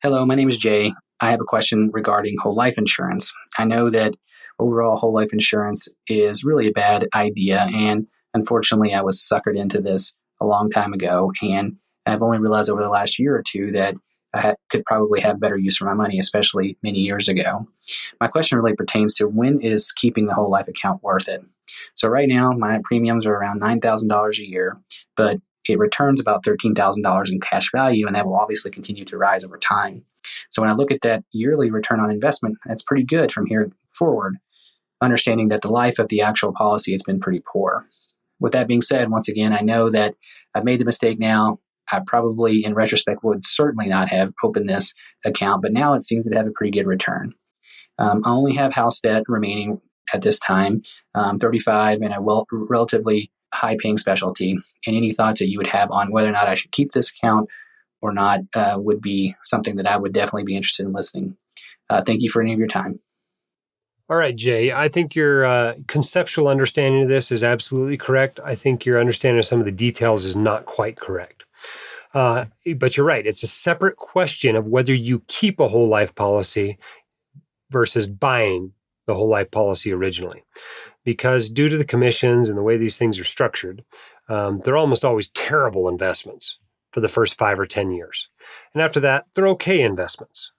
Hello, my name is Jay. I have a question regarding whole life insurance. I know that overall whole life insurance is really a bad idea, and unfortunately, I was suckered into this a long time ago, and I've only realized over the last year or two that could probably have better use for my money, especially many years ago. My question really pertains to when is keeping the whole life account worth it? So right now, my premiums are around $9,000 a year, but it returns about $13,000 in cash value, and that will obviously continue to rise over time. So when I look at that yearly return on investment, that's pretty good from here forward, understanding that the life of the actual policy has been pretty poor. With that being said, once again, I know that I've made the mistake now. I probably, in retrospect, would certainly not have opened this account, but now it seems to have a pretty good return. I only have house debt remaining at this time, 35, and a relatively high-paying specialty. And any thoughts that you would have on whether or not I should keep this account or not would be something that I would definitely be interested in listening. Thank you for any of your time. All right, Jay, I think your conceptual understanding of this is absolutely correct. I think your understanding of some of the details is not quite correct. But you're right. It's a separate question of whether you keep a whole life policy versus buying the whole life policy originally. Because due to the commissions and the way these things are structured, they're almost always terrible investments for the first 5 or 10 years. And after that, they're okay investments.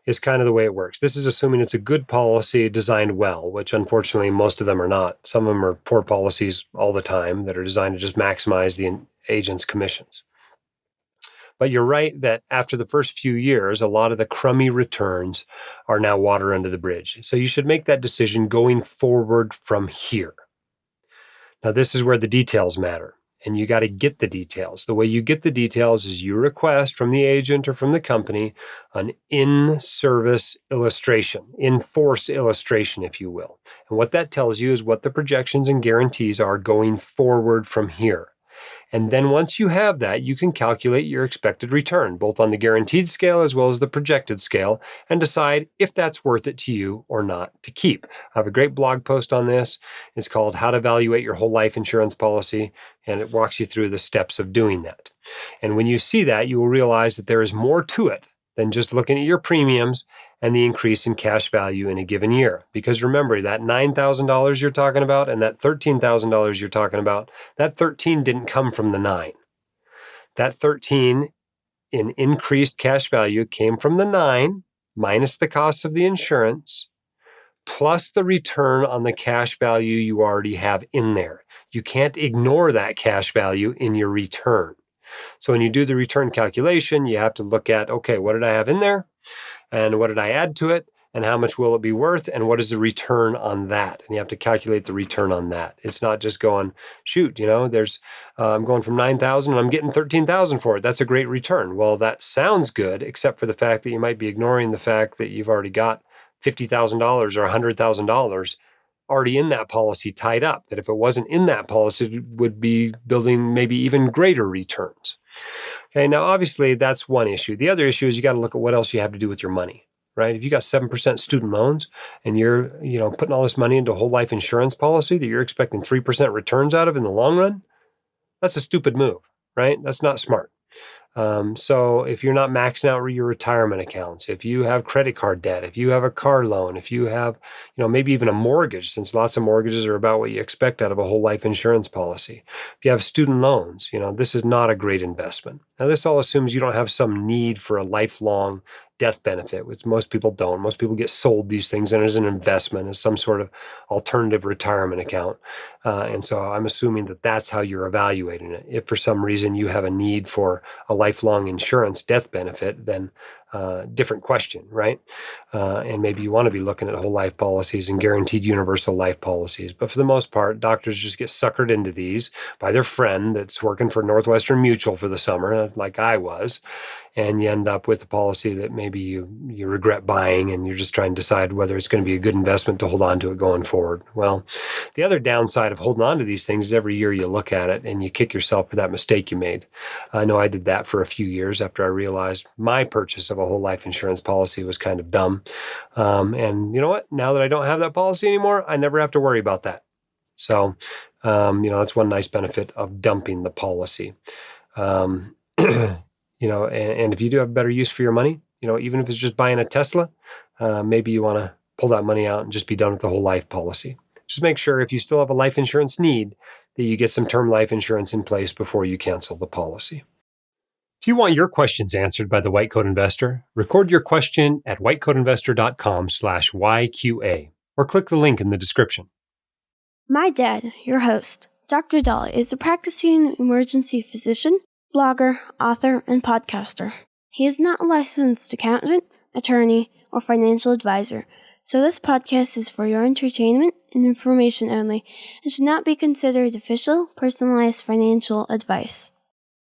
Is kind of the way it works. This is assuming it's a good policy designed well, which unfortunately most of them are not. Some of them are poor policies all the time that are designed to just maximize the agent's commissions. But you're right that after the first few years, a lot of the crummy returns are now water under the bridge. So you should make that decision going forward from here. Now, this is where the details matter. And you got to get the details. The way you get the details is you request from the agent or from the company an in-service illustration, in-force illustration, if you will. And what that tells you is what the projections and guarantees are going forward from here. And then once you have that, you can calculate your expected return, both on the guaranteed scale as well as the projected scale, and decide if that's worth it to you or not to keep. I have a great blog post on this. It's called How to Evaluate Your Whole Life Insurance Policy, and it walks you through the steps of doing that. And when you see that, you will realize that there is more to it than just looking at your premiums and the increase in cash value in a given year. Because remember, that $9,000 you're talking about and that $13,000 you're talking about, that 13 didn't come from the 9. That 13 in increased cash value came from the 9 minus the cost of the insurance plus the return on the cash value you already have in there. You can't ignore that cash value in your return. So when you do the return calculation, you have to look at, okay, what did I have in there? And what did I add to it? And how much will it be worth? And what is the return on that? And you have to calculate the return on that. It's not just going, shoot, I'm going from 9,000 and I'm getting 13,000 for it. That's a great return. Well, that sounds good, except for the fact that you might be ignoring the fact that you've already got $50,000 or $100,000 already in that policy tied up. That if it wasn't in that policy, it would be building maybe even greater returns. Okay, now obviously that's one issue. The other issue is you got to look at what else you have to do with your money, right? If you got 7% student loans and you're, putting all this money into a whole life insurance policy that you're expecting 3% returns out of in the long run, that's a stupid move, right? That's not smart. So if you're not maxing out your retirement accounts, if you have credit card debt, if you have a car loan, if you have, maybe even a mortgage, since lots of mortgages are about what you expect out of a whole life insurance policy. If you have student loans, this is not a great investment. Now, this all assumes you don't have some need for a lifelong death benefit, which most people don't. Most people get sold these things and as an investment, as some sort of alternative retirement account. And so I'm assuming that that's how you're evaluating it. If for some reason you have a need for a lifelong insurance death benefit, then different question, right? And maybe you want to be looking at whole life policies and guaranteed universal life policies. But for the most part, doctors just get suckered into these by their friend that's working for Northwestern Mutual for the summer, like I was. And you end up with a policy that maybe you regret buying and you're just trying to decide whether it's going to be a good investment to hold on to it going forward. Well, the other downside of holding on to these things is every year you look at it and you kick yourself for that mistake you made. I know I did that for a few years after I realized my purchase of a whole life insurance policy was kind of dumb. And you know what? Now that I don't have that policy anymore, I never have to worry about that. So, that's one nice benefit of dumping the policy. And if you do have better use for your money, even if it's just buying a Tesla, maybe you want to pull that money out and just be done with the whole life policy. Just make sure if you still have a life insurance need that you get some term life insurance in place before you cancel the policy. If you want your questions answered by the White Coat Investor, record your question at whitecoatinvestor.com/YQA or click the link in the description. My dad, your host, Dr. Dahl, is a practicing emergency physician, blogger, author, and podcaster. He is not a licensed accountant, attorney, or financial advisor, so this podcast is for your entertainment and information only and should not be considered official, personalized financial advice.